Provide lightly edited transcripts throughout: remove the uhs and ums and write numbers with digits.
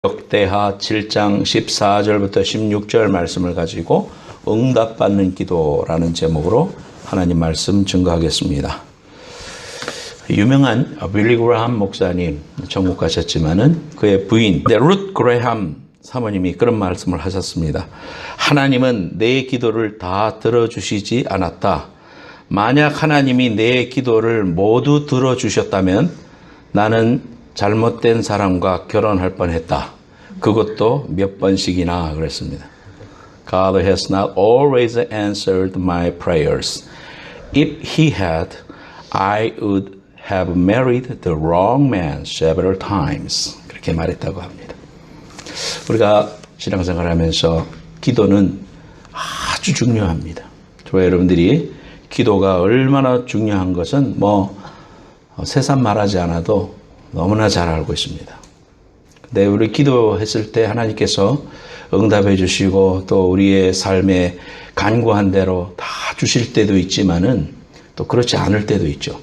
역대하 7장 14절부터 16절 말씀을 가지고 응답받는 기도라는 제목으로 하나님 말씀 증거하겠습니다. 유명한 빌리 그레함 목사님 천국 가셨지만은 그의 부인 룻 그레함 사모님이 그런 말씀을 하셨습니다. 하나님은 내 기도를 다 들어주시지 않았다. 만약 하나님이 내 기도를 모두 들어주셨다면 나는 잘못된 사람과 결혼할 뻔했다. 그것도 몇 번씩이나 그랬습니다. God has not always answered my prayers. If he had, I would have married the wrong man several times. 그렇게 말했다고 합니다. 우리가 신앙생활을 하면서 기도는 아주 중요합니다. 저와 여러분들이 기도가 얼마나 중요한 것은 새삼 말하지 않아도 너무나 잘 알고 있습니다. 근데 우리 기도했을 때 하나님께서 응답해 주시고 또 우리의 삶에 간구한 대로 다 주실 때도 있지만은 또 그렇지 않을 때도 있죠.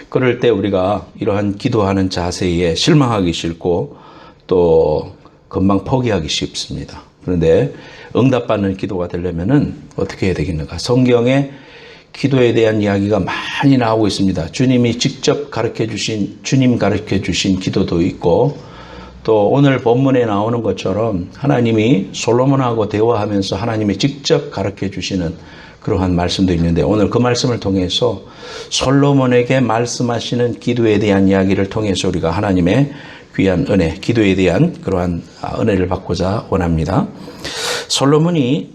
그럴 때 우리가 이러한 기도하는 자세에 실망하기 싫고 또 금방 포기하기 쉽습니다. 그런데 응답받는 기도가 되려면은 어떻게 해야 되겠는가? 성경에 기도에 대한 이야기가 많이 나오고 있습니다. 주님이 직접 주님 가르쳐 주신 기도도 있고 또 오늘 본문에 나오는 것처럼 하나님이 솔로몬하고 대화하면서 하나님이 직접 가르쳐 주시는 그러한 말씀도 있는데 오늘 그 말씀을 통해서 솔로몬에게 말씀하시는 기도에 대한 이야기를 통해서 우리가 하나님의 귀한 은혜, 기도에 대한 그러한 은혜를 받고자 원합니다. 솔로몬이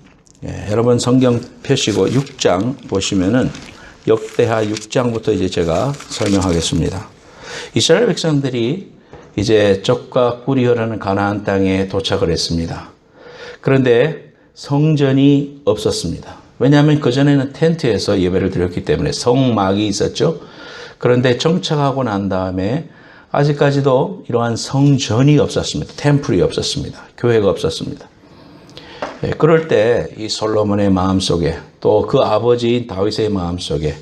여러분 성경 펴시고 6장 보시면은 역대하 6장부터 이제 제가 설명하겠습니다. 이스라엘 백성들이 이제 적과 꿀이 흐르는 가나안 땅에 도착을 했습니다. 그런데 성전이 없었습니다. 왜냐하면 그전에는 텐트에서 예배를 드렸기 때문에 성막이 있었죠. 그런데 정착하고 난 다음에 아직까지도 이러한 성전이 없었습니다. 템플이 없었습니다. 교회가 없었습니다. 그럴 때 이 솔로몬의 마음속에 또 그 아버지인 다윗의 마음속에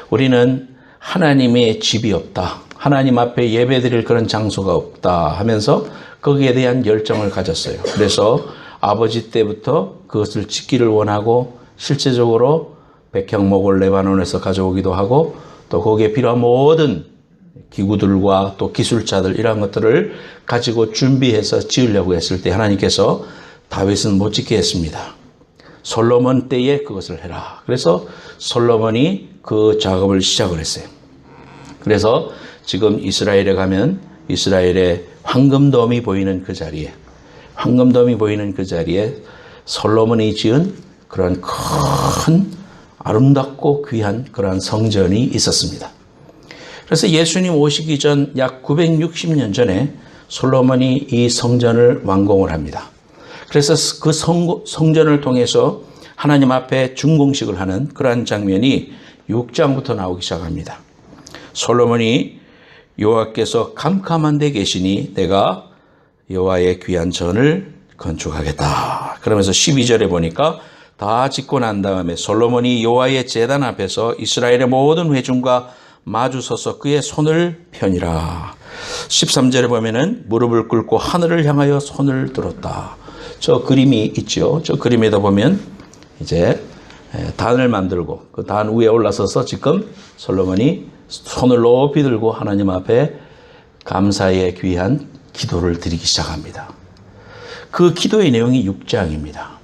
우리는 하나님의 집이 없다. 하나님 앞에 예배드릴 그런 장소가 없다 하면서 거기에 대한 열정을 가졌어요. 그래서 아버지 때부터 그것을 짓기를 원하고 실제적으로 백향목을 레바논에서 가져오기도 하고 또 거기에 필요한 모든 기구들과 또 기술자들 이런 것들을 가지고 준비해서 지으려고 했을 때 하나님께서 다윗은 못 짓게 했습니다. 솔로몬 때에 그것을 해라. 그래서 솔로몬이 그 작업을 시작을 했어요. 그래서 지금 이스라엘에 가면 이스라엘의 황금돔이 보이는 그 자리에 솔로몬이 지은 그런 큰 아름답고 귀한 그런 성전이 있었습니다. 그래서 예수님 오시기 전 약 960년 전에 솔로몬이 이 성전을 완공을 합니다. 그래서 그 성전을 통해서 하나님 앞에 준공식을 하는 그러한 장면이 6장부터 나오기 시작합니다. 솔로몬이 여호와께서 캄캄한 데 계시니 내가 여호와의 귀한 전을 건축하겠다. 그러면서 12절에 보니까 다 짓고 난 다음에 솔로몬이 여호와의 제단 앞에서 이스라엘의 모든 회중과 마주 서서 그의 손을 펴니라. 13절에 보면은 무릎을 꿇고 하늘을 향하여 손을 들었다. 저 그림이 있죠. 저 그림에다 보면 이제 단을 만들고 그 단 위에 올라서서 지금 솔로몬이 손을 높이 들고 하나님 앞에 감사의 귀한 기도를 드리기 시작합니다. 그 기도의 내용이 6장입니다.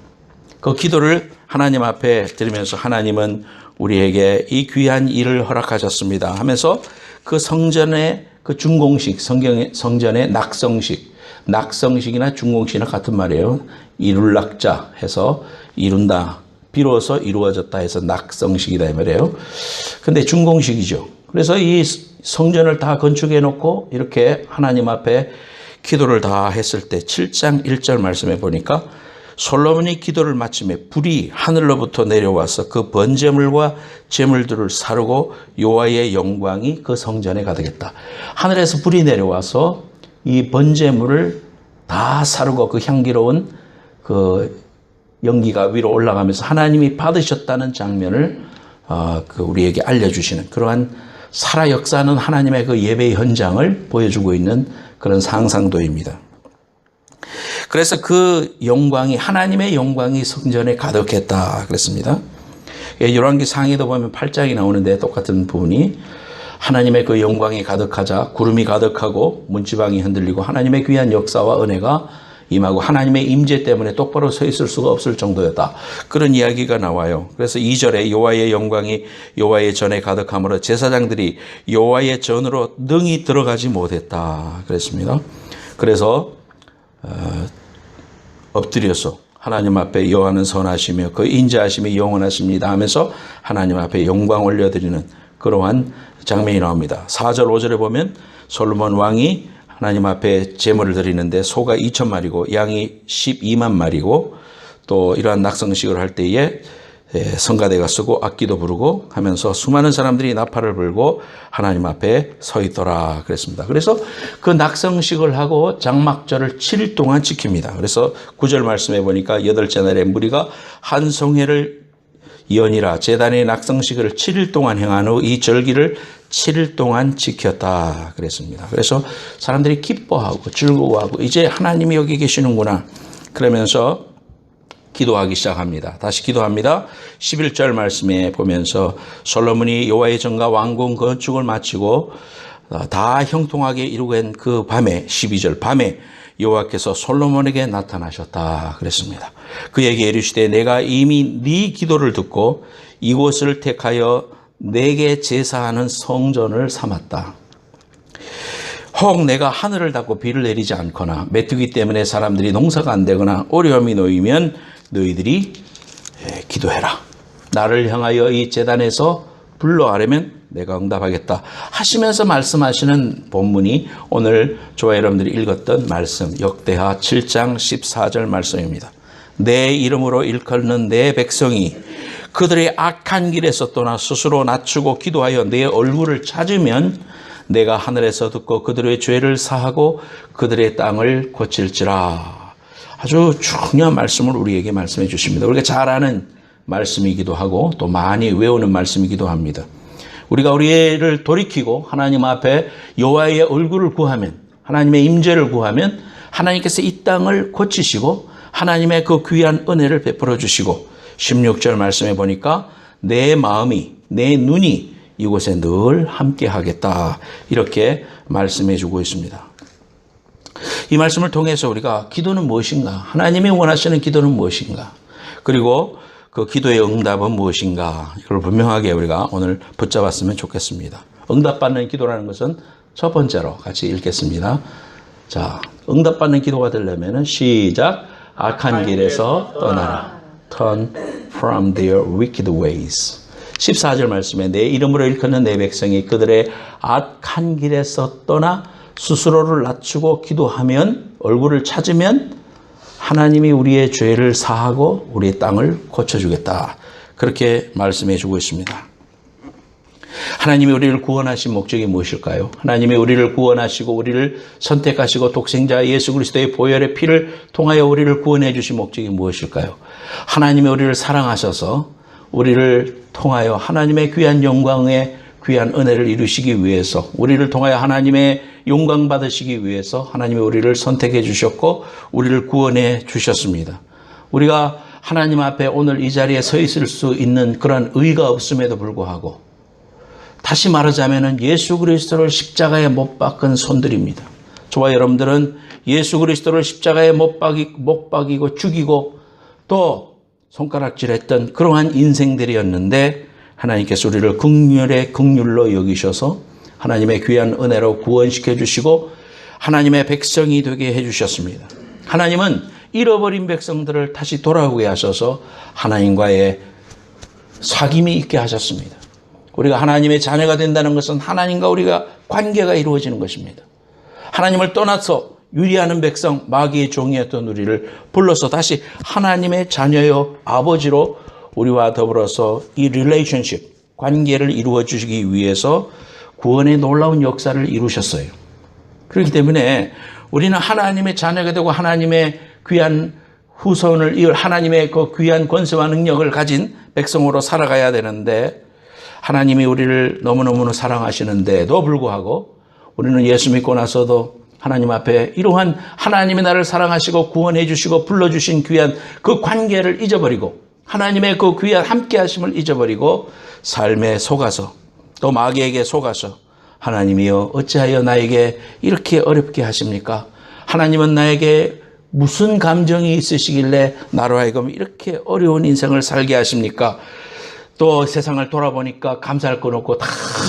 그 기도를 하나님 앞에 드리면서 하나님은 우리에게 이 귀한 일을 허락하셨습니다 하면서 그 성전의 그 준공식, 성전의 낙성식이나 준공식이나 같은 말이에요. 이룰락자 해서 이룬다, 비로소 이루어졌다 해서 낙성식이다 이 말이에요. 근데 준공식이죠. 그래서 이 성전을 다 건축해 놓고 이렇게 하나님 앞에 기도를 다 했을 때 7장 1절 말씀에 보니까 솔로몬이 기도를 마침에 불이 하늘로부터 내려와서 그 번제물과 제물들을 사르고 여호와의 영광이 그 성전에 가득했다. 하늘에서 불이 내려와서 이 번제물을 다 사르고 그 향기로운 그 연기가 위로 올라가면서 하나님이 받으셨다는 장면을 우리에게 알려주시는 그러한 살아 역사하는 하나님의 그 예배의 현장을 보여주고 있는 그런 상상도입니다. 그래서 그 영광이, 하나님의 영광이 성전에 가득했다 그랬습니다. 열왕기 상에도 보면 8장이 나오는데 똑같은 부분이 하나님의 그 영광이 가득하자 구름이 가득하고 문지방이 흔들리고 하나님의 귀한 역사와 은혜가 임하고 하나님의 임재 때문에 똑바로 서 있을 수가 없을 정도였다. 그런 이야기가 나와요. 그래서 2절에 여호와의 영광이 여호와의 전에 가득함으로 제사장들이 여호와의 전으로 능히 들어가지 못했다 그랬습니다. 그래서 엎드려서 하나님 앞에 여호와는 선하시며 그 인자하심이 영원하십니다 하면서 하나님 앞에 영광 올려드리는 그러한 장면이 나옵니다. 4절 5절에 보면 솔로몬 왕이 하나님 앞에 제물을 드리는데 소가 2,000마리고 양이 12만 마리고 또 이러한 낙성식을 할 때에 성가대가 쓰고 악기도 부르고 하면서 수많은 사람들이 나팔을 불고 하나님 앞에 서 있더라 그랬습니다. 그래서 그 낙성식을 하고 장막절을 7일 동안 지킵니다. 그래서 9절 말씀해 보니까 8째 날에 무리가 한 송해를 연이라 제단의 낙성식을 7일 동안 행한 후 이 절기를 7일 동안 지켰다 그랬습니다. 그래서 사람들이 기뻐하고 즐거워하고 이제 하나님이 여기 계시는구나 그러면서 기도하기 시작합니다. 다시 기도합니다. 11절 말씀에 보면서 솔로몬이 여호와의 전과 왕궁 건축을 마치고 다 형통하게 이루고 그 밤에 12절 밤에 여호와께서 솔로몬에게 나타나셨다 그랬습니다. 그에게 이르시되 내가 이미 네 기도를 듣고 이곳을 택하여 내게 제사하는 성전을 삼았다. 혹 내가 하늘을 닫고 비를 내리지 않거나 메뚜기 때문에 사람들이 농사가 안 되거나 어려움이 놓이면 너희들이 기도해라. 나를 향하여 이 제단에서 불러아뢰면 내가 응답하겠다 하시면서 말씀하시는 본문이 오늘 저와 여러분들이 읽었던 말씀 역대하 7장 14절 말씀입니다. 내 이름으로 일컫는 내 백성이 그들의 악한 길에서 떠나 스스로 낮추고 기도하여 내 얼굴을 찾으면 내가 하늘에서 듣고 그들의 죄를 사하고 그들의 땅을 고칠지라. 아주 중요한 말씀을 우리에게 말씀해 주십니다. 우리가 잘 아는 말씀이기도 하고 또 많이 외우는 말씀이기도 합니다. 우리가 우리를 돌이키고 하나님 앞에 여호와의 얼굴을 구하면 하나님의 임재를 구하면 하나님께서 이 땅을 고치시고 하나님의 그 귀한 은혜를 베풀어 주시고 16절 말씀해 보니까 내 마음이 내 눈이 이곳에 늘 함께 하겠다 이렇게 말씀해 주고 있습니다. 이 말씀을 통해서 우리가 기도는 무엇인가 하나님이 원하시는 기도는 무엇인가 그리고 그 기도의 응답은 무엇인가 이걸 분명하게 우리가 오늘 붙잡았으면 좋겠습니다. 응답받는 기도라는 것은 첫 번째로 같이 읽겠습니다. 자, 응답받는 기도가 되려면 시작 악한 길에서 떠나라. Turn from their wicked ways. 14절 말씀에 내 이름으로 일컫는 내 백성이 그들의 악한 길에서 떠나 스스로를 낮추고 기도하면 얼굴을 찾으면 하나님이 우리의 죄를 사하고 우리의 땅을 고쳐주겠다. 그렇게 말씀해 주고 있습니다. 하나님이 우리를 구원하신 목적이 무엇일까요? 하나님이 우리를 구원하시고 우리를 선택하시고 독생자 예수 그리스도의 보혈의 피를 통하여 우리를 구원해 주신 목적이 무엇일까요? 하나님이 우리를 사랑하셔서 우리를 통하여 하나님의 귀한 영광의 귀한 은혜를 이루시기 위해서 우리를 통하여 하나님의 영광 받으시기 위해서 하나님이 우리를 선택해 주셨고 우리를 구원해 주셨습니다. 우리가 하나님 앞에 오늘 이 자리에 서 있을 수 있는 그런 의의가 없음에도 불구하고 다시 말하자면 예수 그리스도를 십자가에 못 박은 손들입니다. 저와 여러분들은 예수 그리스도를 십자가에 못 박이고 죽이고 또 손가락질했던 그러한 인생들이었는데 하나님께서 우리를 긍휼로 여기셔서 하나님의 귀한 은혜로 구원시켜 주시고 하나님의 백성이 되게 해 주셨습니다. 하나님은 잃어버린 백성들을 다시 돌아오게 하셔서 하나님과의 사귐이 있게 하셨습니다. 우리가 하나님의 자녀가 된다는 것은 하나님과 우리가 관계가 이루어지는 것입니다. 하나님을 떠나서 유리하는 백성, 마귀의 종이었던 우리를 불러서 다시 하나님의 자녀요 아버지로 우리와 더불어서 이 릴레이션십, 관계를 이루어 주시기 위해서 구원의 놀라운 역사를 이루셨어요. 그렇기 때문에 우리는 하나님의 자녀가 되고 하나님의 귀한 후손을 이을 하나님의 그 귀한 권세와 능력을 가진 백성으로 살아가야 되는데 하나님이 우리를 너무너무 사랑하시는데도 불구하고 우리는 예수 믿고 나서도 하나님 앞에 이러한 하나님이 나를 사랑하시고 구원해 주시고 불러주신 귀한 그 관계를 잊어버리고 하나님의 그 귀한 함께 하심을 잊어버리고 삶에 속아서 또 마귀에게 속아서 하나님이여 어찌하여 나에게 이렇게 어렵게 하십니까? 하나님은 나에게 무슨 감정이 있으시길래 나로 하여금 이렇게 어려운 인생을 살게 하십니까? 또 세상을 돌아보니까 감사할 건 없고 다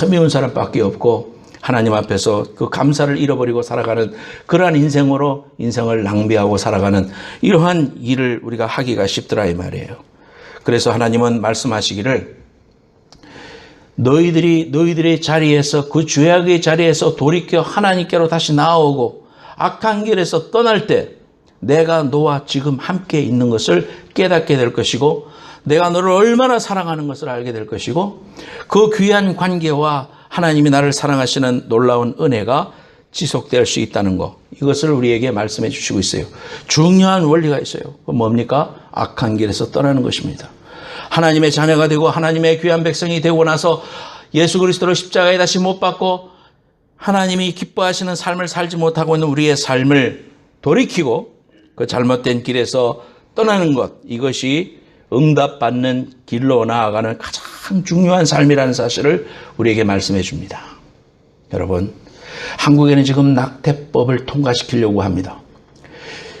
미운 사람밖에 없고 하나님 앞에서 그 감사를 잃어버리고 살아가는 그러한 인생으로 인생을 낭비하고 살아가는 이러한 일을 우리가 하기가 쉽더라 이 말이에요. 그래서 하나님은 말씀하시기를 너희들의 자리에서 그 죄악의 자리에서 돌이켜 하나님께로 다시 나아오고 악한 길에서 떠날 때 내가 너와 지금 함께 있는 것을 깨닫게 될 것이고 내가 너를 얼마나 사랑하는 것을 알게 될 것이고 그 귀한 관계와 하나님이 나를 사랑하시는 놀라운 은혜가 지속될 수 있다는 것, 이것을 우리에게 말씀해 주시고 있어요. 중요한 원리가 있어요. 그건 뭡니까? 악한 길에서 떠나는 것입니다. 하나님의 자녀가 되고 하나님의 귀한 백성이 되고 나서 예수 그리스도로 십자가에 다시 못 박고 하나님이 기뻐하시는 삶을 살지 못하고 있는 우리의 삶을 돌이키고 그 잘못된 길에서 떠나는 것, 이것이 응답받는 길로 나아가는 가장 중요한 삶이라는 사실을 우리에게 말씀해 줍니다. 여러분, 한국에는 지금 낙태법을 통과시키려고 합니다.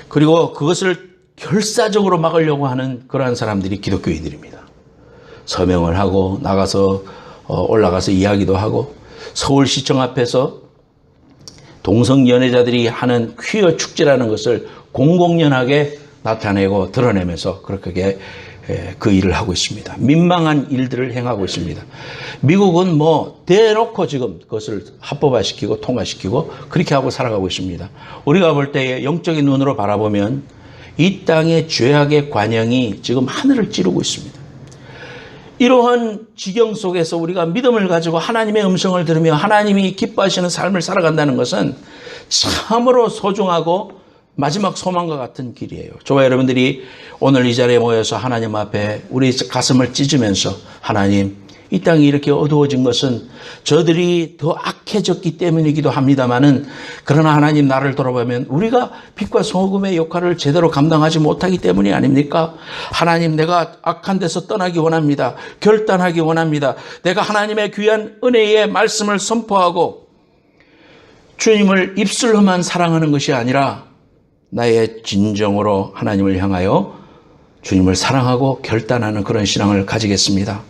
그리고 그것을 결사적으로 막으려고 하는 그러한 사람들이 기독교인들입니다. 서명을 하고 나가서 올라가서 이야기도 하고 서울시청 앞에서 동성연애자들이 하는 퀴어 축제라는 것을 공공연하게 나타내고 드러내면서 그렇게 그 일을 하고 있습니다. 민망한 일들을 행하고 있습니다. 미국은 대놓고 지금 그것을 합법화시키고 통과시키고 그렇게 하고 살아가고 있습니다. 우리가 볼 때 영적인 눈으로 바라보면 이 땅의 죄악의 관영이 지금 하늘을 찌르고 있습니다. 이러한 지경 속에서 우리가 믿음을 가지고 하나님의 음성을 들으며 하나님이 기뻐하시는 삶을 살아간다는 것은 참으로 소중하고 마지막 소망과 같은 길이에요. 저와 여러분들이 오늘 이 자리에 모여서 하나님 앞에 우리 가슴을 찢으면서 하나님, 이 땅이 이렇게 어두워진 것은 저들이 더 악해졌기 때문이기도 합니다만은 그러나 하나님 나를 돌아보면 우리가 빛과 소금의 역할을 제대로 감당하지 못하기 때문이 아닙니까? 하나님, 내가 악한 데서 떠나기 원합니다. 결단하기 원합니다. 내가 하나님의 귀한 은혜의 말씀을 선포하고 주님을 입술로만 사랑하는 것이 아니라 나의 진정으로 하나님을 향하여 주님을 사랑하고 결단하는 그런 신앙을 가지겠습니다.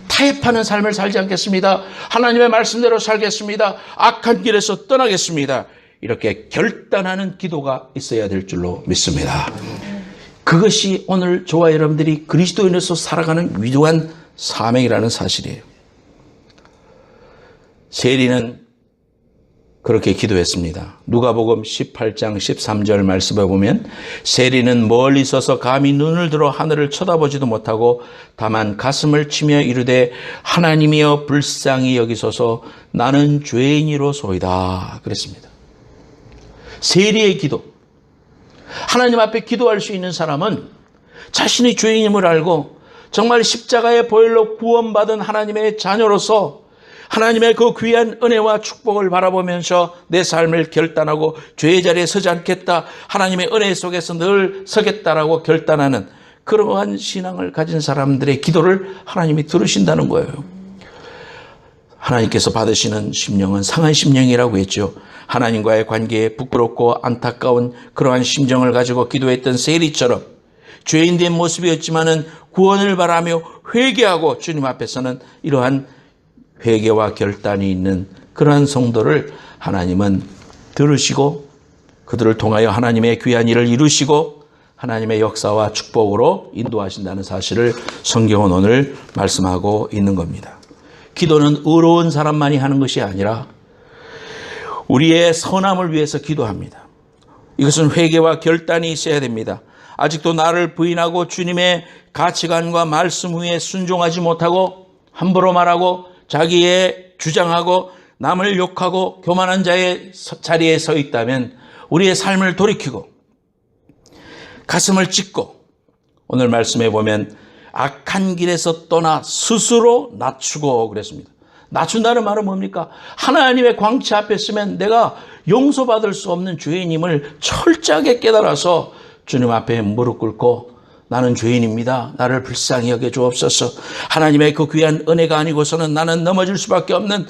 타협하는 삶을 살지 않겠습니다. 하나님의 말씀대로 살겠습니다. 악한 길에서 떠나겠습니다. 이렇게 결단하는 기도가 있어야 될 줄로 믿습니다. 그것이 오늘 저와 여러분들이 그리스도인으로서 살아가는 위대한 사명이라는 사실이에요. 세리는 그렇게 기도했습니다. 누가복음 18장 13절 말씀에 보면 세리는 멀리 서서 감히 눈을 들어 하늘을 쳐다보지도 못하고 다만 가슴을 치며 이르되 하나님이여 불쌍히 여기소서 나는 죄인이로소이다 그랬습니다. 세리의 기도. 하나님 앞에 기도할 수 있는 사람은 자신이 죄인임을 알고 정말 십자가의 보혈로 구원받은 하나님의 자녀로서 하나님의 그 귀한 은혜와 축복을 바라보면서 내 삶을 결단하고 죄의 자리에 서지 않겠다. 하나님의 은혜 속에서 늘 서겠다라고 결단하는 그러한 신앙을 가진 사람들의 기도를 하나님이 들으신다는 거예요. 하나님께서 받으시는 심령은 상한 심령이라고 했죠. 하나님과의 관계에 부끄럽고 안타까운 그러한 심정을 가지고 기도했던 세리처럼 죄인된 모습이었지만은 구원을 바라며 회개하고 주님 앞에서는 이러한 회개와 결단이 있는 그러한 성도를 하나님은 들으시고 그들을 통하여 하나님의 귀한 일을 이루시고 하나님의 역사와 축복으로 인도하신다는 사실을 성경은 오늘 말씀하고 있는 겁니다. 기도는 의로운 사람만이 하는 것이 아니라 우리의 선함을 위해서 기도합니다. 이것은 회개와 결단이 있어야 됩니다. 아직도 나를 부인하고 주님의 가치관과 말씀 위에 순종하지 못하고 함부로 말하고 자기의 주장하고 남을 욕하고 교만한 자의 자리에 서 있다면 우리의 삶을 돌이키고 가슴을 찢고 오늘 말씀해 보면 악한 길에서 떠나 스스로 낮추고 그랬습니다. 낮춘다는 말은 뭡니까? 하나님의 광채 앞에 서면 내가 용서받을 수 없는 죄인임을 철저하게 깨달아서 주님 앞에 무릎 꿇고 나는 죄인입니다. 나를 불쌍히 여겨 주옵소서. 하나님의 그 귀한 은혜가 아니고서는 나는 넘어질 수밖에 없는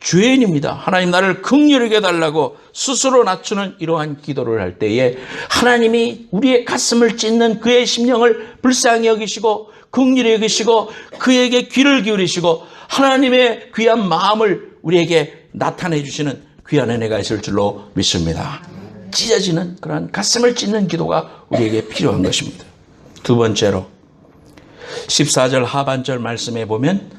죄인입니다. 하나님 나를 긍휼히 여겨달라고 스스로 낮추는 이러한 기도를 할 때에 하나님이 우리의 가슴을 찢는 그의 심령을 불쌍히 여기시고 긍휼히 여기시고 그에게 귀를 기울이시고 하나님의 귀한 마음을 우리에게 나타내 주시는 귀한 은혜가 있을 줄로 믿습니다. 찢어지는 그런 가슴을 찢는 기도가 우리에게 필요한 것입니다. 두 번째로 14절 하반절 말씀에 보면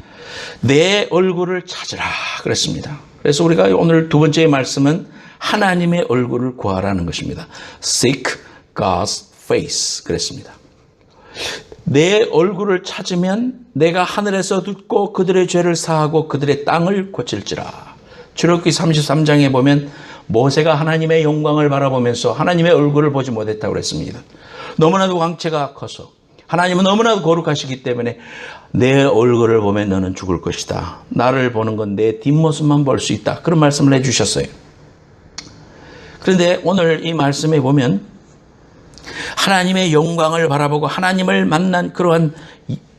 내 얼굴을 찾으라 그랬습니다. 그래서 우리가 오늘 두 번째 말씀은 하나님의 얼굴을 구하라는 것입니다. Seek God's face 그랬습니다. 내 얼굴을 찾으면 내가 하늘에서 듣고 그들의 죄를 사하고 그들의 땅을 고칠지라. 출애굽기 33장에 보면 모세가 하나님의 영광을 바라보면서 하나님의 얼굴을 보지 못했다고 그랬습니다. 너무나도 광채가 커서 하나님은 너무나도 거룩하시기 때문에 내 얼굴을 보면 너는 죽을 것이다. 나를 보는 건 내 뒷모습만 볼 수 있다. 그런 말씀을 해주셨어요. 그런데 오늘 이 말씀에 보면 하나님의 영광을 바라보고 하나님을 만난 그러한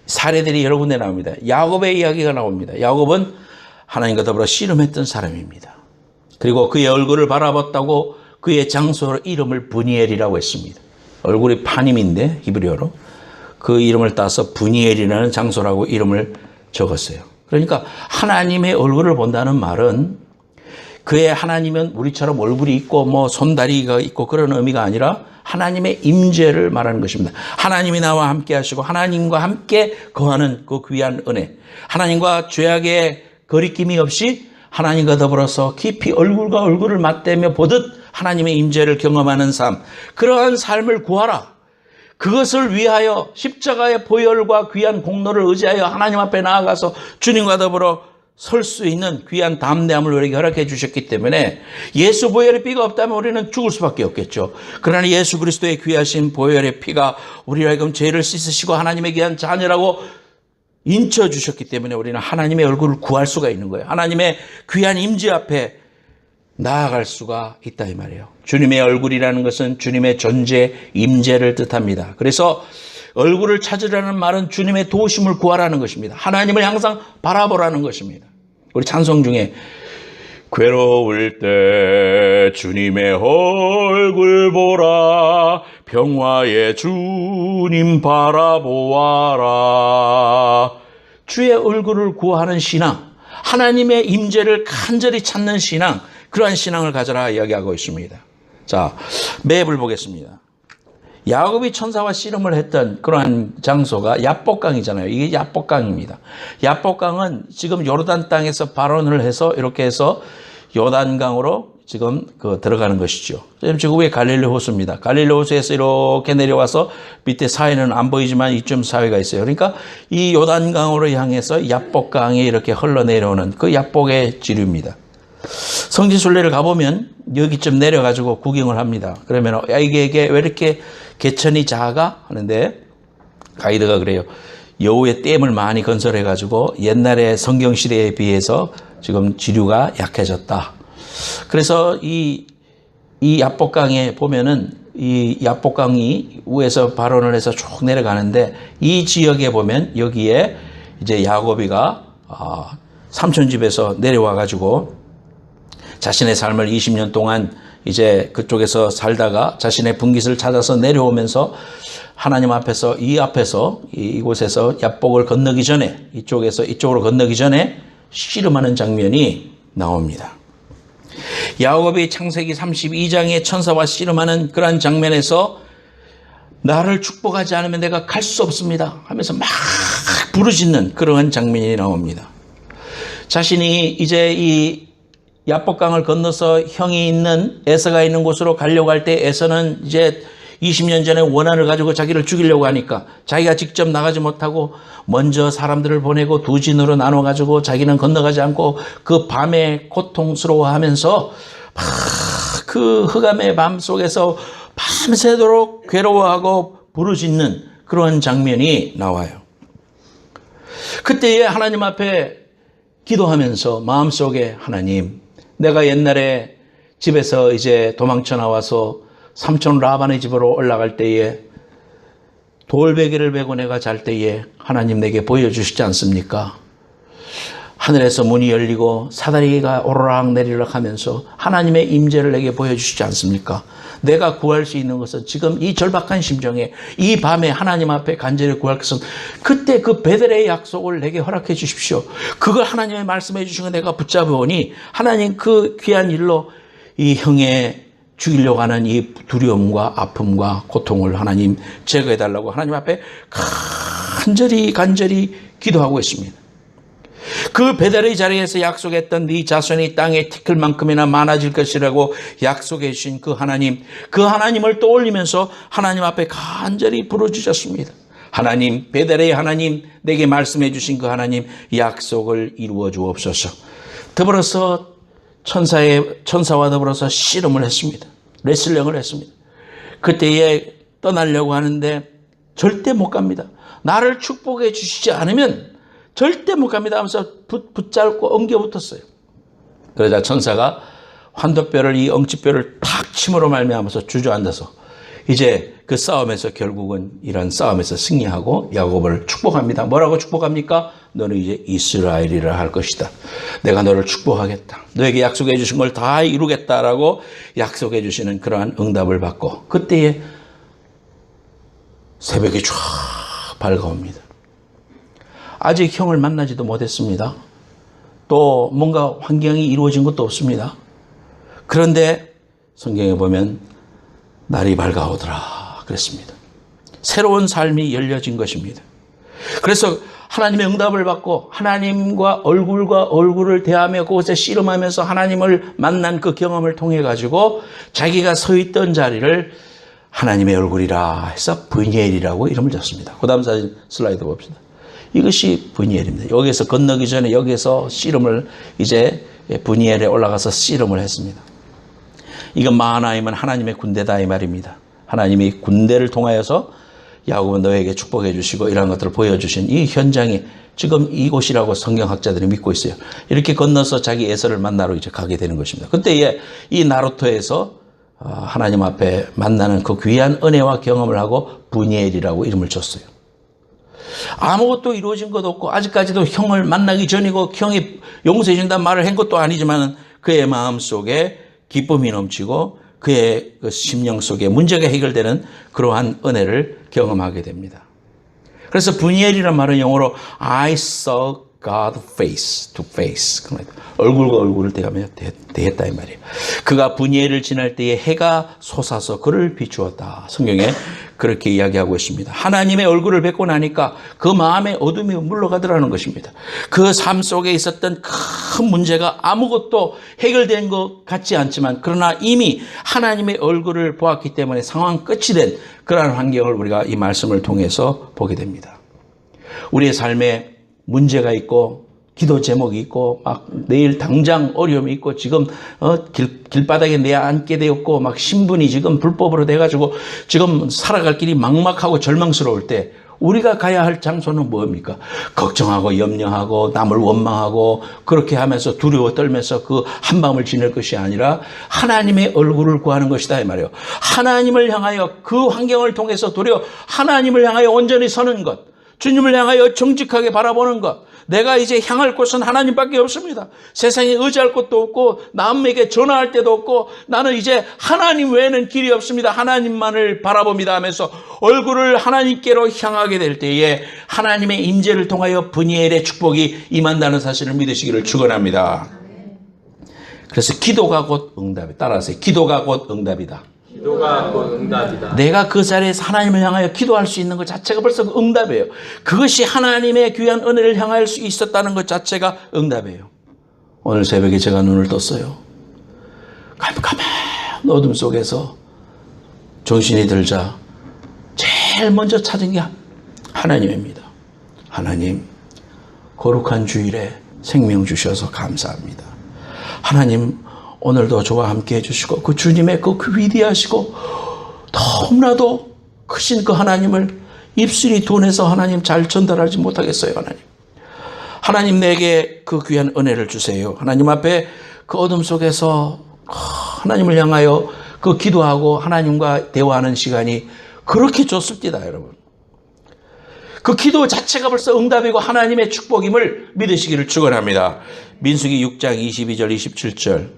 사례들이 여러 군데 나옵니다. 야곱의 이야기가 나옵니다. 야곱은 하나님과 더불어 씨름했던 사람입니다. 그리고 그의 얼굴을 바라봤다고 그의 장소 이름을 브니엘이라고 했습니다. 얼굴이 파님인데 히브리어로 그 이름을 따서 브니엘이라는 장소라고 이름을 적었어요. 그러니까 하나님의 얼굴을 본다는 말은 그의 하나님은 우리처럼 얼굴이 있고 뭐 손다리가 있고 그런 의미가 아니라 하나님의 임재를 말하는 것입니다. 하나님이 나와 함께 하시고 하나님과 함께 거하는 그 귀한 은혜. 하나님과 죄악의 거리낌이 없이 하나님과 더불어서 깊이 얼굴과 얼굴을 맞대며 보듯 하나님의 임재를 경험하는 삶. 그러한 삶을 구하라. 그것을 위하여 십자가의 보혈과 귀한 공로를 의지하여 하나님 앞에 나아가서 주님과 더불어 설 수 있는 귀한 담대함을 우리에게 허락해 주셨기 때문에 예수 보혈의 피가 없다면 우리는 죽을 수밖에 없겠죠. 그러나 예수 그리스도의 귀하신 보혈의 피가 우리를 하여금 죄를 씻으시고 하나님의 귀한 자녀라고 인쳐 주셨기 때문에 우리는 하나님의 얼굴을 구할 수가 있는 거예요. 하나님의 귀한 임재 앞에 나아갈 수가 있다 이 말이에요. 주님의 얼굴이라는 것은 주님의 존재, 임재를 뜻합니다. 그래서 얼굴을 찾으라는 말은 주님의 도우심을 구하라는 것입니다. 하나님을 항상 바라보라는 것입니다. 우리 찬송 중에 괴로울 때 주님의 얼굴 보라 평화의 주님 바라보아라. 주의 얼굴을 구하는 신앙, 하나님의 임재를 간절히 찾는 신앙, 그러한 신앙을 가져라 이야기하고 있습니다. 자, 맵을 보겠습니다. 야곱이 천사와 씨름을 했던 그러한 장소가 야복강이잖아요. 이게 야복강입니다. 야복강은 지금 요르단 땅에서 발원을 해서 이렇게 해서 요단강으로 지금 들어가는 것이죠. 지금 위에 갈릴리 호수입니다. 갈릴리 호수에서 이렇게 내려와서 밑에 사이는 안 보이지만 이쯤 사이가 있어요. 그러니까 이 요단강으로 향해서 야복강이 이렇게 흘러내려오는 그 야복의 지류입니다. 성지 순례를 가보면 여기쯤 내려가지고 구경을 합니다. 그러면 이게 왜 이렇게 개천이 작아? 하는데 가이드가 그래요. 여우의 댐을 많이 건설해가지고 옛날의 성경시대에 비해서 지금 지류가 약해졌다. 그래서 이 야복강에 보면은 이 야복강이 위에서 발원을 해서 쭉 내려가는데 이 지역에 보면 여기에 이제 야곱이가 삼촌집에서 내려와가지고 자신의 삶을 20년 동안 이제 그쪽에서 살다가 자신의 분깃을 찾아서 내려오면서 하나님 앞에서 이곳에서 야복을 건너기 전에 이쪽에서 이쪽으로 건너기 전에 씨름하는 장면이 나옵니다. 야곱이 창세기 32장에 천사와 씨름하는 그러한 장면에서 나를 축복하지 않으면 내가 갈 수 없습니다 하면서 막 부르짖는 그러한 장면이 나옵니다. 자신이 이제 이 야복강을 건너서 형이 있는 에서가 있는 곳으로 가려고 할 때 에서는 이제 20년 전에 원한을 가지고 자기를 죽이려고 하니까 자기가 직접 나가지 못하고 먼저 사람들을 보내고 두 진으로 나눠가지고 자기는 건너가지 않고 그 밤에 고통스러워하면서 그 흑암의 밤 속에서 밤새도록 괴로워하고 부르짖는 그런 장면이 나와요. 그때에 하나님 앞에 기도하면서 마음속에 하나님, 내가 옛날에 집에서 이제 도망쳐 나와서 삼촌 라반의 집으로 올라갈 때에 돌베개를 베고 내가 잘 때에 하나님 내게 보여주시지 않습니까? 하늘에서 문이 열리고 사다리가 오르락 내리락 하면서 하나님의 임재를 내게 보여주시지 않습니까? 내가 구할 수 있는 것은 지금 이 절박한 심정에 이 밤에 하나님 앞에 간절히 구할 것은 그때 그 베델의 약속을 내게 허락해 주십시오. 그걸 하나님의 말씀해 주신 거 내가 붙잡으니 하나님 그 귀한 일로 이 형의 죽이려고 하는 이 두려움과 아픔과 고통을 하나님 제거해 달라고 하나님 앞에 간절히 기도하고 있습니다. 그 베델의 자리에서 약속했던 네 자손이 땅에 티끌만큼이나 많아질 것이라고 약속해 주신 그 하나님을 떠올리면서 하나님 앞에 간절히 부르짖었습니다. 하나님, 베델의 하나님, 내게 말씀해 주신 그 하나님 약속을 이루어 주옵소서. 더불어서 천사와 더불어서 씨름을 했습니다. 레슬링을 했습니다. 그때에 떠나려고 하는데 절대 못 갑니다. 나를 축복해 주시지 않으면 절대 못 갑니다 하면서 붙잡고 엉겨붙었어요. 그러자 천사가 환도뼈를 이 엉치뼈를 탁 침으로 말미암아서 주저앉아서 이제 그 싸움에서 결국은 이런 싸움에서 승리하고 야곱을 축복합니다. 뭐라고 축복합니까? 너는 이제 이스라엘이라 할 것이다. 내가 너를 축복하겠다. 너에게 약속해 주신 걸 다 이루겠다라고 약속해 주시는 그러한 응답을 받고 그때에 새벽이 쫙 밝아옵니다. 아직 형을 만나지도 못했습니다. 또 뭔가 환경이 이루어진 것도 없습니다. 그런데 성경에 보면 날이 밝아오더라 그랬습니다. 새로운 삶이 열려진 것입니다. 그래서 하나님의 응답을 받고 하나님과 얼굴을 대하며 그곳에 씨름하면서 하나님을 만난 그 경험을 통해 가지고 자기가 서 있던 자리를 하나님의 얼굴이라 해서 브니엘이라고 이름을 줬습니다. 그 다음 사진 슬라이드 봅시다. 이것이 브니엘입니다. 여기서 건너기 전에 여기서 씨름을 이제 브니엘에 올라가서 씨름을 했습니다. 이건 마하나임은 하나님의 군대다 이 말입니다. 하나님이 군대를 통하여서 야곱은 너에게 축복해 주시고 이런 것들을 보여주신 이 현장이 지금 이곳이라고 성경학자들이 믿고 있어요. 이렇게 건너서 자기 에서를 만나러 이제 가게 되는 것입니다. 그때 이 나루토에서 하나님 앞에 만나는 그 귀한 은혜와 경험을 하고 브니엘이라고 이름을 줬어요. 아무것도 이루어진 것도 없고 아직까지도 형을 만나기 전이고 형이 용서해 준다는 말을 한 것도 아니지만 그의 마음속에 기쁨이 넘치고 그의 그 심령 속에 문제가 해결되는 그러한 은혜를 경험하게 됩니다. 그래서 브니엘이라는 말은 영어로 I saw God face to face. 얼굴과 얼굴을 대했다 이 말이에요. 그가 브니엘을 지날 때에 해가 솟아서 그를 비추었다. 성경에 그렇게 이야기하고 있습니다. 하나님의 얼굴을 뵙고 나니까 그 마음의 어둠이 물러가더라는 것입니다. 그 삶 속에 있었던 큰 문제가 아무것도 해결된 것 같지 않지만 그러나 이미 하나님의 얼굴을 보았기 때문에 상황 끝이 된 그러한 환경을 우리가 이 말씀을 통해서 보게 됩니다. 우리의 삶에 문제가 있고 기도 제목이 있고 막 내일 당장 어려움이 있고 지금 길바닥에 내야 앉게 되었고 막 신분이 지금 불법으로 돼가지고 지금 살아갈 길이 막막하고 절망스러울 때 우리가 가야 할 장소는 뭡니까? 걱정하고 염려하고 남을 원망하고 그렇게 하면서 두려워 떨면서 그 한밤을 지낼 것이 아니라 하나님의 얼굴을 구하는 것이다 이 말이에요. 하나님을 향하여 그 환경을 통해서 도리어 하나님을 향하여 온전히 서는 것, 주님을 향하여 정직하게 바라보는 것. 내가 이제 향할 곳은 하나님밖에 없습니다. 세상에 의지할 곳도 없고 남에게 전화할 때도 없고 나는 이제 하나님 외에는 길이 없습니다. 하나님만을 바라봅니다 하면서 얼굴을 하나님께로 향하게 될 때에 하나님의 임재를 통하여 브니엘의 축복이 임한다는 사실을 믿으시기를 축원합니다. 그래서 기도가 곧 응답이다. 따라하세요. 기도가 곧 응답이다. 기도가 곧 응답이다. 내가 그 자리에서 하나님을 향하여 기도할 수 있는 것 자체가 벌써 응답이에요. 그것이 하나님의 귀한 은혜를 향할 수 있었다는 것 자체가 응답이에요. 오늘 새벽에 제가 눈을 떴어요. 깜깜한 어둠 속에서 정신이 들자 제일 먼저 찾은 게 하나님입니다. 하나님, 거룩한 주일에 생명 주셔서 감사합니다. 하나님, 오늘도 저와 함께 해주시고 그 주님의 그 위대하시고 너무나도 크신 그 하나님을 입술이 둔해서 하나님 잘 전달하지 못하겠어요. 하나님 내게 그 귀한 은혜를 주세요. 하나님 앞에 그 어둠 속에서 하나님을 향하여 그 기도하고 하나님과 대화하는 시간이 그렇게 좋습니다, 여러분. 그 기도 자체가 벌써 응답이고 하나님의 축복임을 믿으시기를 축원합니다. 민수기 6장 22절 27절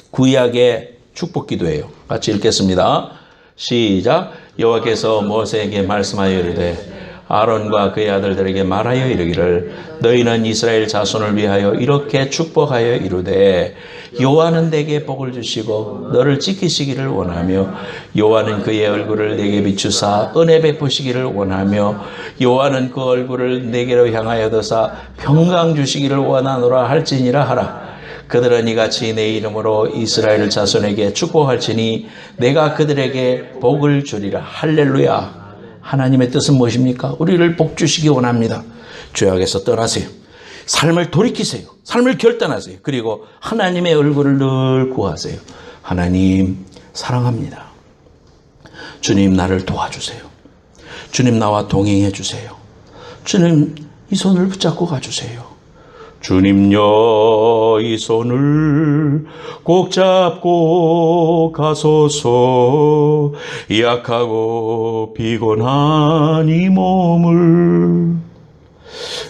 구약의 축복 기도예요. 같이 읽겠습니다. 시작. 여호와께서 모세에게 말씀하여 이르되 아론과 그의 아들들에게 말하여 이르기를 너희는 이스라엘 자손을 위하여 이렇게 축복하여 이르되 여호와는 내게 복을 주시고 너를 지키시기를 원하며 여호와는 그의 얼굴을 내게 비추사 은혜 베푸시기를 원하며 여호와는 그 얼굴을 내게로 향하여 드사 평강 주시기를 원하노라 할지니라 하라. 그들은 이같이 내 이름으로 이스라엘 자손에게 축복할지니 내가 그들에게 복을 주리라. 할렐루야. 하나님의 뜻은 무엇입니까? 우리를 복 주시기 원합니다. 죄악에서 떠나세요. 삶을 돌이키세요. 삶을 결단하세요. 그리고 하나님의 얼굴을 늘 구하세요. 하나님 사랑합니다. 주님 나를 도와주세요. 주님 나와 동행해 주세요. 주님 이 손을 붙잡고 가주세요. 주님여 이 손을 꼭 잡고 가소서. 약하고 피곤한 이 몸을.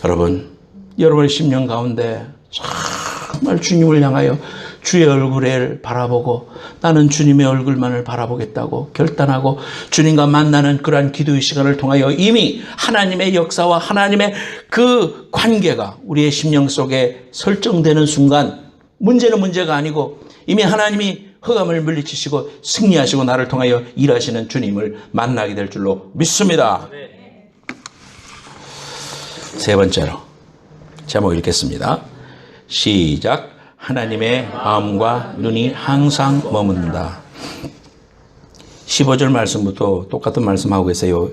여러분, 여러분의 심령 가운데 정말 주님을 향하여 주의 얼굴을 바라보고 나는 주님의 얼굴만을 바라보겠다고 결단하고 주님과 만나는 그러한 기도의 시간을 통하여 이미 하나님의 역사와 하나님의 그 관계가 우리의 심령 속에 설정되는 순간 문제는 문제가 아니고 이미 하나님이 흑암을 물리치시고 승리하시고 나를 통하여 일하시는 주님을 만나게 될 줄로 믿습니다. 세 번째로 제목 읽겠습니다. 시작. 하나님의 마음과 눈이 항상 머문다. 15절 말씀부터 똑같은 말씀하고 계세요.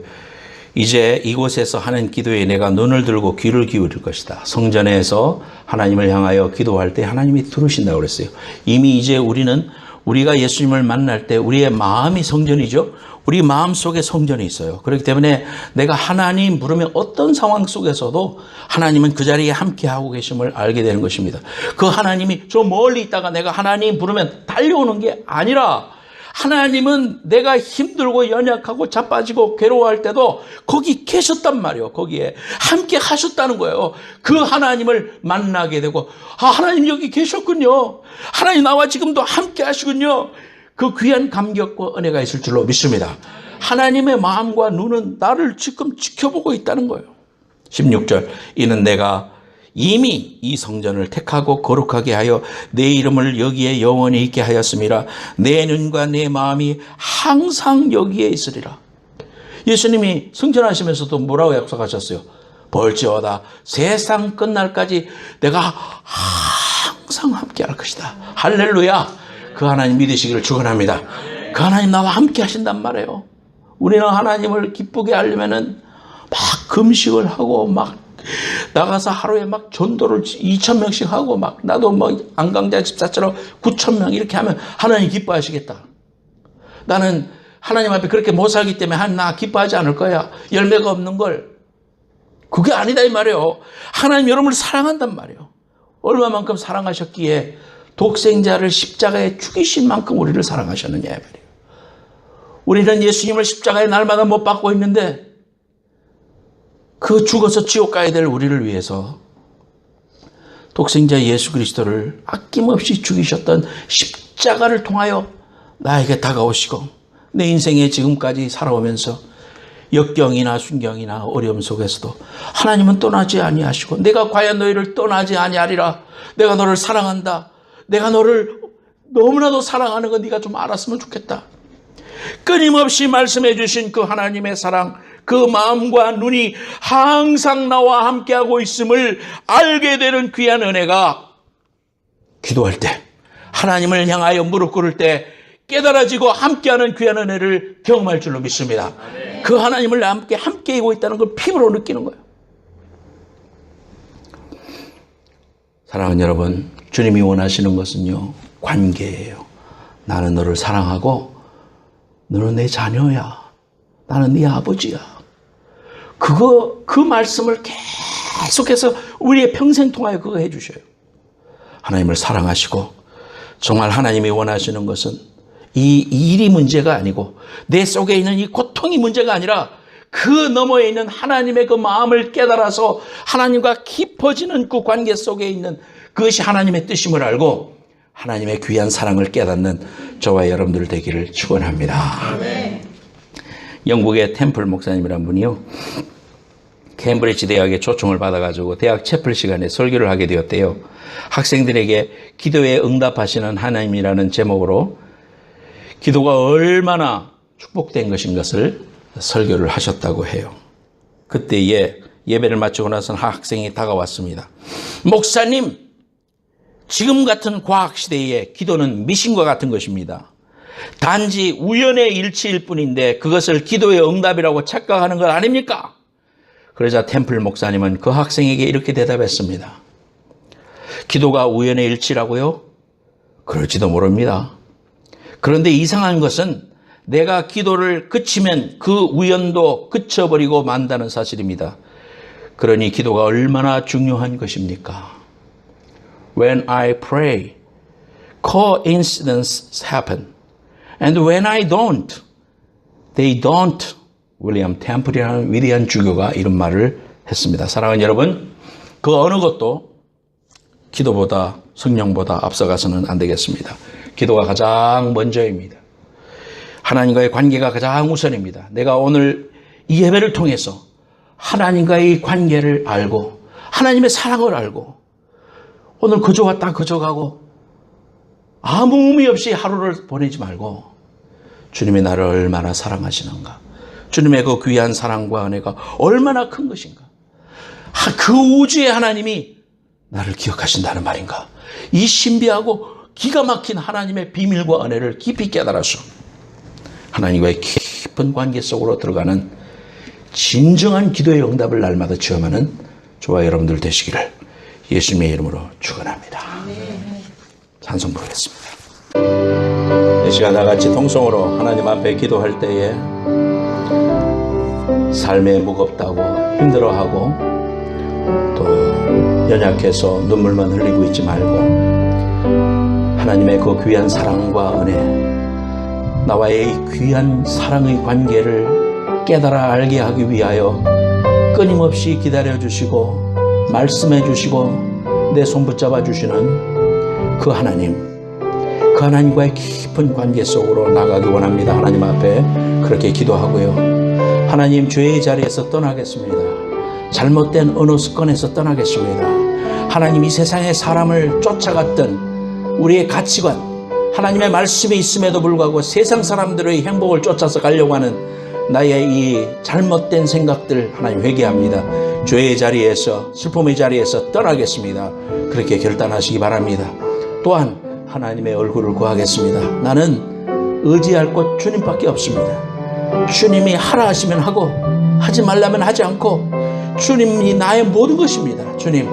이제 이곳에서 하는 기도에 내가 눈을 들고 귀를 기울일 것이다. 성전에서 하나님을 향하여 기도할 때 하나님이 들으신다고 그랬어요. 이미 이제 우리가 예수님을 만날 때 우리의 마음이 성전이죠. 우리 마음 속에 성전이 있어요. 그렇기 때문에 내가 하나님 부르면 어떤 상황 속에서도 하나님은 그 자리에 함께하고 계심을 알게 되는 것입니다. 그 하나님이 저 멀리 있다가 내가 하나님 부르면 달려오는 게 아니라 하나님은 내가 힘들고 연약하고 자빠지고 괴로워할 때도 거기 계셨단 말이에요. 거기에 함께 하셨다는 거예요. 그 하나님을 만나게 되고 하나님 여기 계셨군요. 하나님 나와 지금도 함께 하시군요. 그 귀한 감격과 은혜가 있을 줄로 믿습니다. 하나님의 마음과 눈은 나를 지금 지켜보고 있다는 거예요. 16절 이는 내가 이미 이 성전을 택하고 거룩하게 하여 내 이름을 여기에 영원히 있게 하였음이라. 내 눈과 내 마음이 항상 여기에 있으리라. 예수님이 승천하시면서도 뭐라고 약속하셨어요? 볼지어다 세상 끝날까지 내가 항상 함께 할 것이다. 할렐루야. 그 하나님 믿으시기를 축원합니다. 그 하나님 나와 함께 하신단 말이에요. 우리는 하나님을 기쁘게 하려면은 막 금식을 하고 막 나가서 하루에 막 전도를 2,000명씩 하고 막 나도 뭐 안강자 집사처럼 9,000명 이렇게 하면 하나님 기뻐하시겠다. 나는 하나님 앞에 그렇게 못 살기 때문에 나 기뻐하지 않을 거야. 열매가 없는 걸. 그게 아니다 이 말이에요. 하나님 여러분을 사랑한단 말이에요. 얼마만큼 사랑하셨기에 독생자를 십자가에 죽이신 만큼 우리를 사랑하셨느냐 이 말이에요. 우리는 예수님을 십자가에 날마다 못 박고 있는데 그 죽어서 지옥 가야 될 우리를 위해서 독생자 예수 그리스도를 아낌없이 죽이셨던 십자가를 통하여 나에게 다가오시고 내 인생에 지금까지 살아오면서 역경이나 순경이나 어려움 속에서도 하나님은 떠나지 아니하시고 내가 과연 너희를 떠나지 아니하리라. 내가 너를 사랑한다. 내가 너를 너무나도 사랑하는 거 네가 좀 알았으면 좋겠다. 끊임없이 말씀해 주신 그 하나님의 사랑, 그 마음과 눈이 항상 나와 함께하고 있음을 알게 되는 귀한 은혜가 기도할 때, 하나님을 향하여 무릎 꿇을 때 깨달아지고 함께하는 귀한 은혜를 경험할 줄로 믿습니다. 그 하나님을 함께하고 있다는 걸 피부로 느끼는 거예요. 사랑하는 여러분, 주님이 원하시는 것은요, 관계예요. 나는 너를 사랑하고 너는 내 자녀야. 나는 네 아버지야. 그 말씀을 계속해서 우리의 평생 통하여 그거 해주셔요. 하나님을 사랑하시고 정말 하나님이 원하시는 것은 이 일이 문제가 아니고 내 속에 있는 이 고통이 문제가 아니라 그 너머에 있는 하나님의 그 마음을 깨달아서 하나님과 깊어지는 그 관계 속에 있는 그것이 하나님의 뜻임을 알고 하나님의 귀한 사랑을 깨닫는 저와 여러분들 되기를 축원합니다. 아멘. 영국의 템플 목사님이란 분이요, 케임브리지 대학에 초청을 받아가지고 대학 채플 시간에 설교를 하게 되었대요. 학생들에게 기도에 응답하시는 하나님이라는 제목으로 기도가 얼마나 축복된 것인 것을 설교를 하셨다고 해요. 그때에 예배를 마치고 나선 학생이 다가왔습니다. 목사님, 지금 같은 과학시대에 기도는 미신과 같은 것입니다. 단지 우연의 일치일 뿐인데 그것을 기도의 응답이라고 착각하는 것 아닙니까? 그러자 템플 목사님은 그 학생에게 이렇게 대답했습니다. 기도가 우연의 일치라고요? 그럴지도 모릅니다. 그런데 이상한 것은 내가 기도를 그치면 그 우연도 그쳐버리고 만다는 사실입니다. 그러니 기도가 얼마나 중요한 것입니까? When I pray, coincidences happen. And when I don't, they don't. 윌리엄 템플이라는 위대한 주교가 이런 말을 했습니다. 사랑하는 여러분, 그 어느 것도 기도보다 성령보다 앞서가서는 안 되겠습니다. 기도가 가장 먼저입니다. 하나님과의 관계가 가장 우선입니다. 내가 오늘 이 예배를 통해서 하나님과의 관계를 알고 하나님의 사랑을 알고 오늘 그저 왔다 그저 가고 아무 의미 없이 하루를 보내지 말고 주님이 나를 얼마나 사랑하시는가, 주님의 그 귀한 사랑과 은혜가 얼마나 큰 것인가, 그 우주의 하나님이 나를 기억하신다는 말인가, 이 신비하고 기가 막힌 하나님의 비밀과 은혜를 깊이 깨달아서 하나님과의 깊은 관계 속으로 들어가는 진정한 기도의 응답을 날마다 체험하는 저와 여러분들 되시기를 예수님의 이름으로 축원합니다. 찬송 부르겠습니다. 이 시간 다 같이 통성으로 하나님 앞에 기도할 때에 삶에 무겁다고 힘들어하고 또 연약해서 눈물만 흘리고 있지 말고 하나님의 그 귀한 사랑과 은혜, 나와의 귀한 사랑의 관계를 깨달아 알게 하기 위하여 끊임없이 기다려주시고 말씀해 주시고 내 손 붙잡아 주시는 그 하나님과의 깊은 관계 속으로 나가기 원합니다. 하나님 앞에 그렇게 기도하고요. 하나님, 죄의 자리에서 떠나겠습니다. 잘못된 언어 습관에서 떠나겠습니다. 하나님, 이 세상의 사람을 쫓아갔던 우리의 가치관, 하나님의 말씀이 있음에도 불구하고 세상 사람들의 행복을 쫓아서 가려고 하는 나의 이 잘못된 생각들 하나님 회개합니다. 죄의 자리에서, 슬픔의 자리에서 떠나겠습니다. 그렇게 결단하시기 바랍니다. 또한 하나님의 얼굴을 구하겠습니다. 나는 의지할 곳 주님밖에 없습니다. 주님이 하라 하시면 하고 하지 말라면 하지 않고 주님이 나의 모든 것입니다. 주님,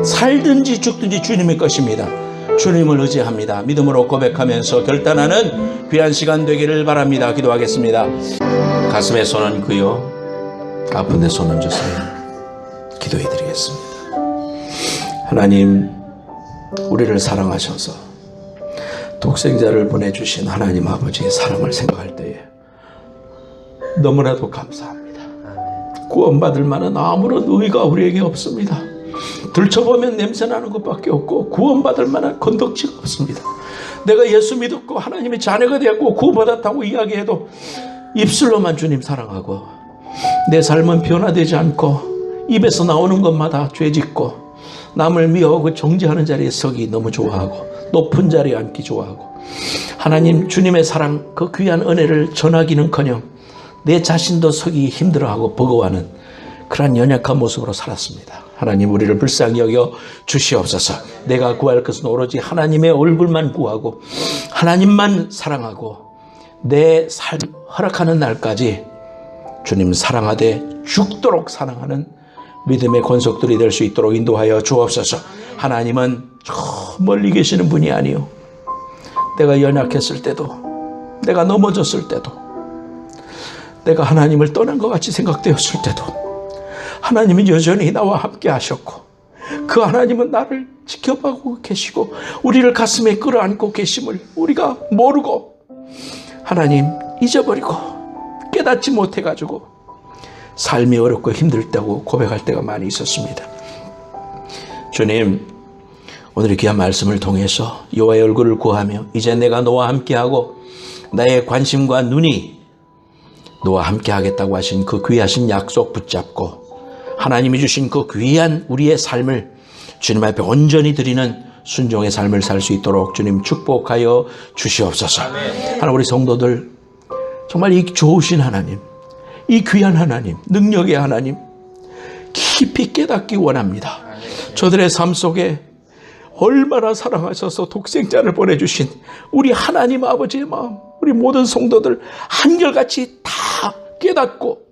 살든지 죽든지 주님의 것입니다. 주님을 의지합니다. 믿음으로 고백하면서 결단하는 귀한 시간 되기를 바랍니다. 기도하겠습니다. 가슴에 손은 그요, 아픈 데 손 얹으세요. 기도해 드리겠습니다. 하나님, 우리를 사랑하셔서 독생자를 보내주신 하나님 아버지의 사랑을 생각할 때에 너무나도 감사합니다. 구원받을 만한 아무런 의의가 우리에게 없습니다. 들춰보면 냄새나는 것밖에 없고 구원받을 만한 건덕지가 없습니다. 내가 예수 믿었고 하나님의 자녀가 되었고 구원받았다고 이야기해도 입술로만 주님 사랑하고 내 삶은 변화되지 않고 입에서 나오는 것마다 죄짓고 남을 미워하고 정죄하는 자리에 서기 너무 좋아하고 높은 자리에 앉기 좋아하고 하나님, 주님의 사랑, 그 귀한 은혜를 전하기는커녕 내 자신도 서기 힘들어하고 버거워하는 그러한 연약한 모습으로 살았습니다. 하나님, 우리를 불쌍히 여겨 주시옵소서. 내가 구할 것은 오로지 하나님의 얼굴만 구하고 하나님만 사랑하고 내 삶 허락하는 날까지 주님 사랑하되 죽도록 사랑하는 믿음의 권속들이 될 수 있도록 인도하여 주옵소서. 하나님은 저 멀리 계시는 분이 아니요, 내가 연약했을 때도, 내가 넘어졌을 때도, 내가 하나님을 떠난 것 같이 생각되었을 때도 하나님은 여전히 나와 함께 하셨고 그 하나님은 나를 지켜보고 계시고 우리를 가슴에 끌어안고 계심을 우리가 모르고 하나님 잊어버리고 깨닫지 못해가지고 삶이 어렵고 힘들 때고 고백할 때가 많이 있었습니다. 주님, 오늘 귀한 말씀을 통해서 여호와의 얼굴을 구하며 이제 내가 너와 함께하고 나의 관심과 눈이 너와 함께하겠다고 하신 그 귀하신 약속 붙잡고 하나님이 주신 그 귀한 우리의 삶을 주님 앞에 온전히 드리는 순종의 삶을 살 수 있도록 주님 축복하여 주시옵소서. 하나님, 우리 성도들 정말 이 좋으신 하나님, 이 귀한 하나님, 능력의 하나님 깊이 깨닫기 원합니다. 저들의 삶 속에 얼마나 사랑하셔서 독생자를 보내주신 우리 하나님 아버지의 마음, 우리 모든 성도들 한결같이 다 깨닫고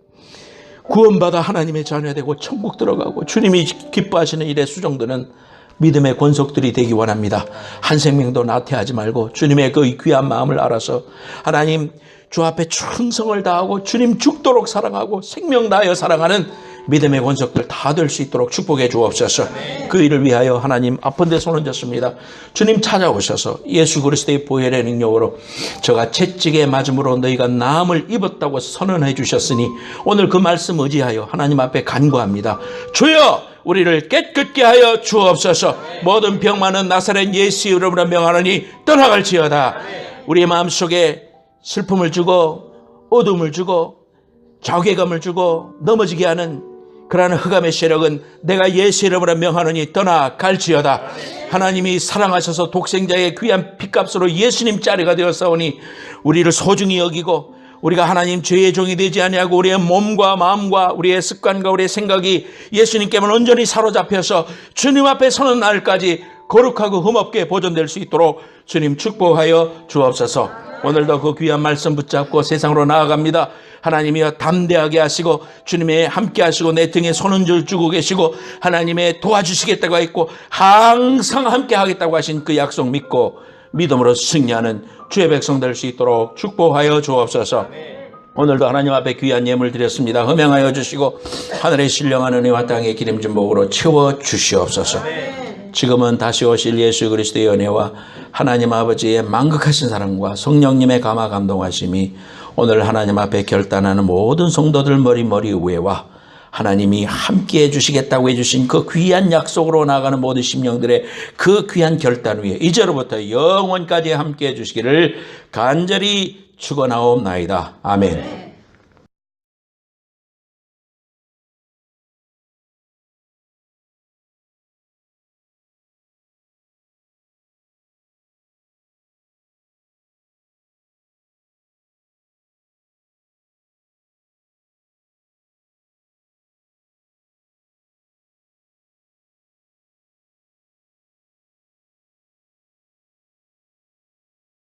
구원받아 하나님의 자녀 되고 천국 들어가고 주님이 기뻐하시는 일에 수종드는 믿음의 권속들이 되기 원합니다. 한 생명도 나태하지 말고 주님의 그 귀한 마음을 알아서 하나님 주 앞에 충성을 다하고 주님 죽도록 사랑하고 생명 다하여 사랑하는 믿음의 권속들 다 될 수 있도록 축복해 주옵소서. 그 일을 위하여 하나님 아픈 데 손 얹었습니다. 주님 찾아오셔서 예수 그리스도의 보혈의 능력으로 저가 채찍에 맞음으로 너희가 나음을 입었다고 선언해 주셨으니 오늘 그 말씀 의지하여 하나님 앞에 간구합니다. 주여 우리를 깨끗게 하여 주옵소서. 모든 병만은 나사렛 예수 이름으로 명하노니 떠나갈지어다. 우리의 마음속에 슬픔을 주고 어둠을 주고 자괴감을 주고 넘어지게 하는 그러한 흑암의 세력은 내가 예수 이름으로 명하노니 떠나갈지어다. 하나님이 사랑하셔서 독생자의 귀한 피값으로 예수님 자리가 되었사오니 우리를 소중히 여기고 우리가 하나님 죄의 종이 되지 아니하고 우리의 몸과 마음과 우리의 습관과 우리의 생각이 예수님께만 온전히 사로잡혀서 주님 앞에 서는 날까지 거룩하고 흠없게 보존될 수 있도록 주님 축복하여 주옵소서. 오늘도 그 귀한 말씀 붙잡고 세상으로 나아갑니다. 하나님이여 담대하게 하시고 주님의 함께 하시고 내 등에 손을 주고 계시고 하나님의 도와주시겠다고 했고 항상 함께 하겠다고 하신 그 약속 믿고 믿음으로 승리하는 주의 백성 될 수 있도록 축복하여 주옵소서. 오늘도 하나님 앞에 귀한 예물 드렸습니다. 허명하여 주시고 하늘의 신령한 은혜와 땅의 기름진 복으로 채워 주시옵소서. 지금은 다시 오실 예수 그리스도의 은혜와 하나님 아버지의 만극하신 사랑과 성령님의 감화 감동하심이 오늘 하나님 앞에 결단하는 모든 성도들 머리 위에와 하나님이 함께해 주시겠다고 해주신 그 귀한 약속으로 나아가는 모든 심령들의 그 귀한 결단 위에 이제로부터 영원까지 함께해 주시기를 간절히 축원하옵나이다. 아멘.